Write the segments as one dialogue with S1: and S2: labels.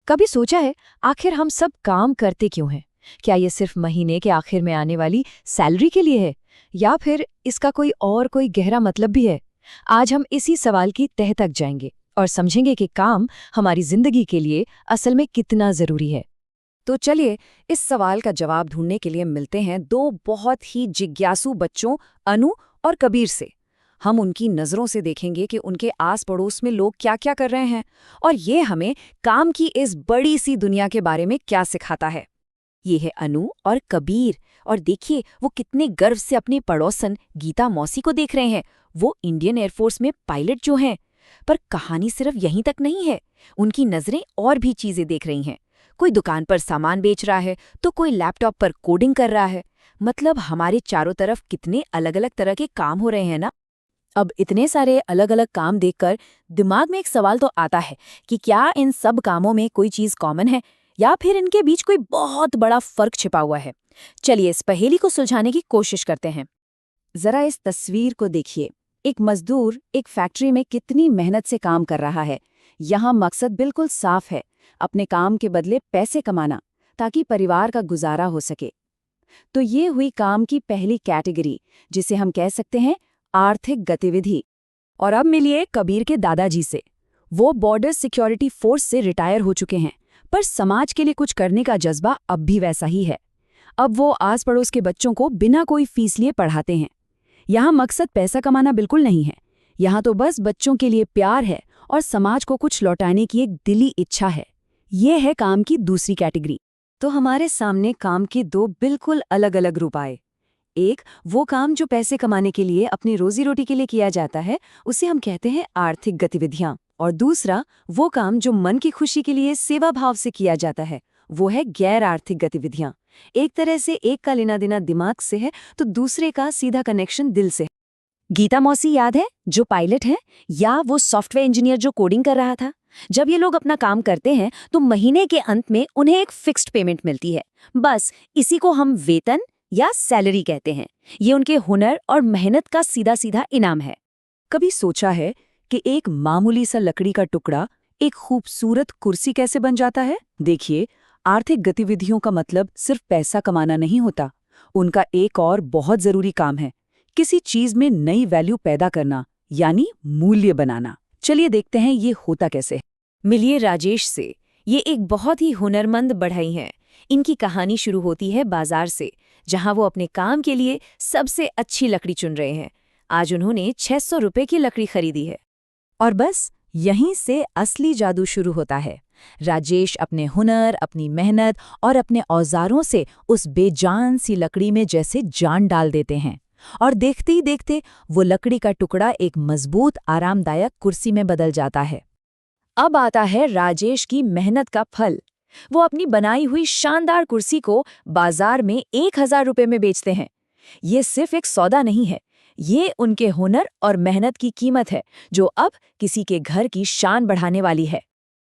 S1: कभी सोचा है आखिर हम सब काम करते क्यों हैं? क्या ये सिर्फ महीने के आखिर में आने वाली सैलरी के लिए है या फिर इसका कोई गहरा मतलब भी है? आज हम इसी सवाल की तह तक जाएंगे और समझेंगे कि काम हमारी जिंदगी के लिए असल में कितना जरूरी है।
S2: तो चलिए इस सवाल का जवाब ढूंढने के लिए मिलते हैं दो बहुत ही जिज्ञासु बच्चों अनु और कबीर से। हम उनकी नज़रों से देखेंगे कि उनके आस पड़ोस में लोग क्या क्या कर रहे हैं और ये हमें काम की इस बड़ी सी दुनिया के बारे में क्या सिखाता है। ये है अनु और कबीर, और देखिए वो कितने गर्व से अपनी पड़ोसन गीता मौसी को देख रहे हैं। वो इंडियन एयरफोर्स में पायलट जो हैं। पर कहानी सिर्फ यहीं तक नहीं है, उनकी नज़रें और भी चीज़ें देख रही हैं। कोई दुकान पर सामान बेच रहा है तो कोई लैपटॉप पर कोडिंग कर रहा है। मतलब हमारे चारों तरफ कितने अलग अलग तरह के काम हो रहे हैं ना। अब इतने सारे अलग अलग काम देखकर दिमाग में एक सवाल तो आता है कि क्या इन सब कामों में कोई चीज़ कॉमन है या फिर इनके बीच कोई बहुत बड़ा फर्क छिपा हुआ है। चलिए इस पहेली को सुलझाने की कोशिश करते हैं। जरा इस तस्वीर को देखिए। एक मजदूर एक फैक्ट्री में कितनी मेहनत से काम कर रहा है। यहाँ मकसद बिल्कुल साफ है, अपने काम के बदले पैसे कमाना ताकि परिवार का गुजारा हो सके। तो ये हुई काम की पहली कैटेगरी, जिसे हम कह सकते हैं आर्थिक गतिविधि। और अब मिलिए कबीर के दादाजी से। वो बॉर्डर सिक्योरिटी फोर्स से रिटायर हो चुके हैं, पर समाज के लिए कुछ करने का जज्बा अब भी वैसा ही है। अब वो आस पड़ोस के बच्चों को बिना कोई फीस लिए पढ़ाते हैं। यहाँ मकसद पैसा कमाना बिल्कुल नहीं है, यहाँ तो बस बच्चों के लिए प्यार है और समाज को कुछ लौटाने की एक दिली इच्छा है। ये है काम की दूसरी कैटेगरी। तो हमारे सामने काम के दो बिल्कुल अलग अलग रूप आए। एक वो काम जो पैसे कमाने के लिए, अपनी रोजी रोटी के लिए किया जाता है, उसे हम कहते हैं आर्थिक गतिविधियां। और दूसरा वो काम जो मन की खुशी के लिए सेवा भाव से किया जाता है, वो है गैर आर्थिक गतिविधियां। एक तरह से एक का लेना देना दिमाग से है तो दूसरे का सीधा कनेक्शन दिल से है। गीता मौसी याद है, जो पायलट है, या वो सॉफ्टवेयर इंजीनियर जो कोडिंग कर रहा था। जब ये लोग अपना काम करते हैं तो महीने के अंत में उन्हें एक फिक्स्ड पेमेंट मिलती है। बस इसी को हम वेतन या सैलरी कहते हैं। ये उनके हुनर और मेहनत का सीधा सीधा इनाम है। कभी सोचा है कि एक मामूली सा लकड़ी का टुकड़ा एक खूबसूरत कुर्सी कैसे बन जाता है? देखिए, आर्थिक गतिविधियों का मतलब सिर्फ पैसा कमाना नहीं होता। उनका एक और बहुत जरूरी काम है, किसी चीज में नई वैल्यू पैदा करना, यानी मूल्य बनाना। चलिए देखते हैं ये होता कैसे। मिलिए राजेश से। ये एक बहुत ही हुनरमंद बढ़ई हैं। इनकी कहानी शुरू होती है बाजार से, जहां वो अपने काम के लिए सबसे अच्छी लकड़ी चुन रहे हैं। आज उन्होंने 600 रुपए की लकड़ी खरीदी है। और बस यहीं से असली जादू शुरू होता है। राजेश अपने हुनर, अपनी मेहनत और अपने औजारों से उस बेजान सी लकड़ी में जैसे जान डाल देते हैं, और देखते ही देखते वो लकड़ी का टुकड़ा एक मजबूत, आरामदायक कुर्सी में बदल जाता है। अब आता है राजेश की मेहनत का फल। वो अपनी बनाई हुई शानदार कुर्सी को बाजार में 1000 रुपए में बेचते हैं। ये सिर्फ एक सौदा नहीं है, ये उनके हुनर और मेहनत की कीमत है, जो अब किसी के घर की शान बढ़ाने वाली है।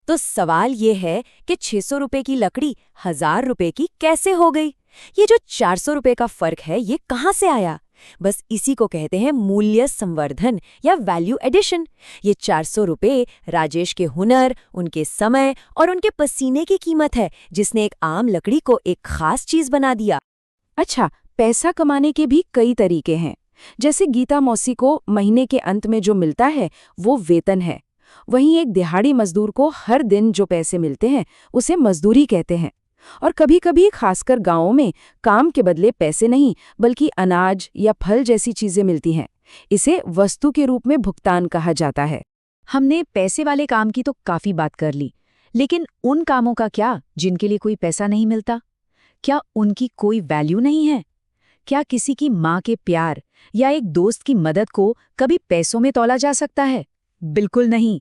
S2: तो सवाल ये है कि 600 रुपए की लकड़ी 1000 रुपए की कैसे हो गई? ये जो 400 रुपए का फर्क है, ये कहाँ से आया? बस इसी को कहते हैं मूल्य संवर्धन या वैल्यू एडिशन। ये 400 रुपए राजेश के हुनर, उनके समय और उनके पसीने की कीमत है, जिसने एक आम लकड़ी को एक खास चीज बना दिया। अच्छा, पैसा कमाने के भी कई तरीके हैं। जैसे गीता मौसी को महीने के अंत में जो मिलता है वो वेतन है। वहीं एक दिहाड़ी मजदूर को हर दिन जो पैसे मिलते हैं उसे मजदूरी कहते हैं। और कभी कभी खासकर गांवों में काम के बदले पैसे नहीं बल्कि अनाज या फल जैसी चीजें मिलती हैं। इसे वस्तु के रूप में भुगतान कहा जाता है। हमने पैसे वाले काम की तो काफी बात कर ली, लेकिन उन कामों का क्या जिनके लिए कोई पैसा नहीं मिलता? क्या उनकी कोई वैल्यू नहीं है? क्या किसी की माँ के प्यार या एक दोस्त की मदद को कभी पैसों में तौला जा सकता है? बिल्कुल नहीं।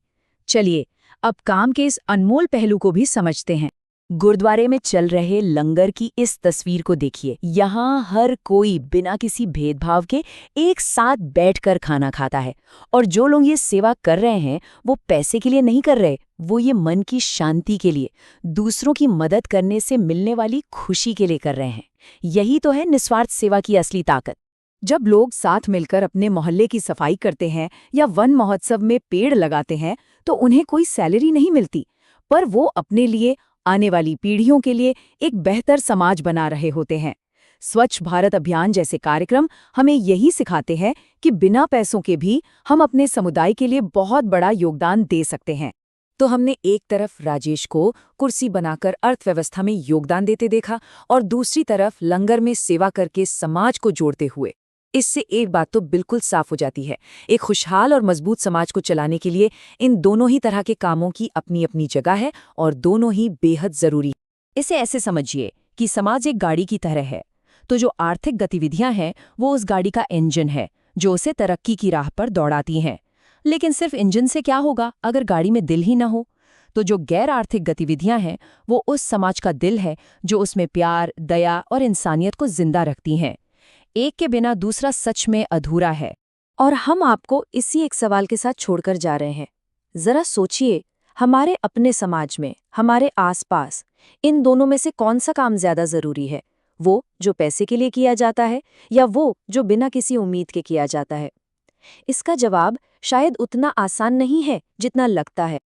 S2: चलिए अब काम के इस अनमोल पहलू को भी समझते हैं। गुरुद्वारे में चल रहे लंगर की इस तस्वीर को देखिए। यहाँ हर कोई बिना किसी भेदभाव के एक साथ बैठकर खाना खाता है, और जो लोग ये सेवा कर रहे हैं वो पैसे के लिए नहीं कर रहे, वो ये मन की शांति के लिए, दूसरों की मदद करने से मिलने वाली खुशी के लिए कर रहे हैं। यही तो है निस्वार्थ सेवा की असली ताकत। जब लोग साथ मिलकर अपने मोहल्ले की सफाई करते हैं या वन महोत्सव में पेड़ लगाते हैं तो उन्हें कोई सैलरी नहीं मिलती, पर वो अपने लिए, आने वाली पीढ़ियों के लिए एक बेहतर समाज बना रहे होते हैं। स्वच्छ भारत अभियान जैसे कार्यक्रम हमें यही सिखाते हैं कि बिना पैसों के भी हम अपने समुदाय के लिए बहुत बड़ा योगदान दे सकते हैं। तो हमने एक तरफ राजेश को कुर्सी बनाकर अर्थव्यवस्था में योगदान देते देखा और दूसरी तरफ लंगर में सेवा करके समाज को जोड़ते हुए। इससे एक बात तो बिल्कुल साफ हो जाती है, एक खुशहाल और मजबूत समाज को चलाने के लिए इन दोनों ही तरह के कामों की अपनी अपनी जगह है और दोनों ही बेहद जरूरी।
S1: इसे ऐसे समझिए कि समाज एक गाड़ी की तरह है, तो जो आर्थिक गतिविधियां हैं वो उस गाड़ी का इंजन है जो उसे तरक्की की राह पर दौड़ाती हैं। लेकिन सिर्फ इंजन से क्या होगा अगर गाड़ी में दिल ही न हो? तो जो गैर आर्थिक गतिविधियां हैं वो उस समाज का दिल है जो उसमें प्यार, दया और इंसानियत को जिंदा रखती हैं। एक के बिना दूसरा सच में अधूरा है। और हम आपको इसी एक सवाल के साथ छोड़कर जा रहे हैं। जरा सोचिए, हमारे अपने समाज में, हमारे आसपास, इन दोनों में से कौन सा काम ज्यादा जरूरी है? वो जो पैसे के लिए किया जाता है या वो जो बिना किसी उम्मीद के किया जाता है? इसका जवाब शायद उतना आसान नहीं है जितना लगता है।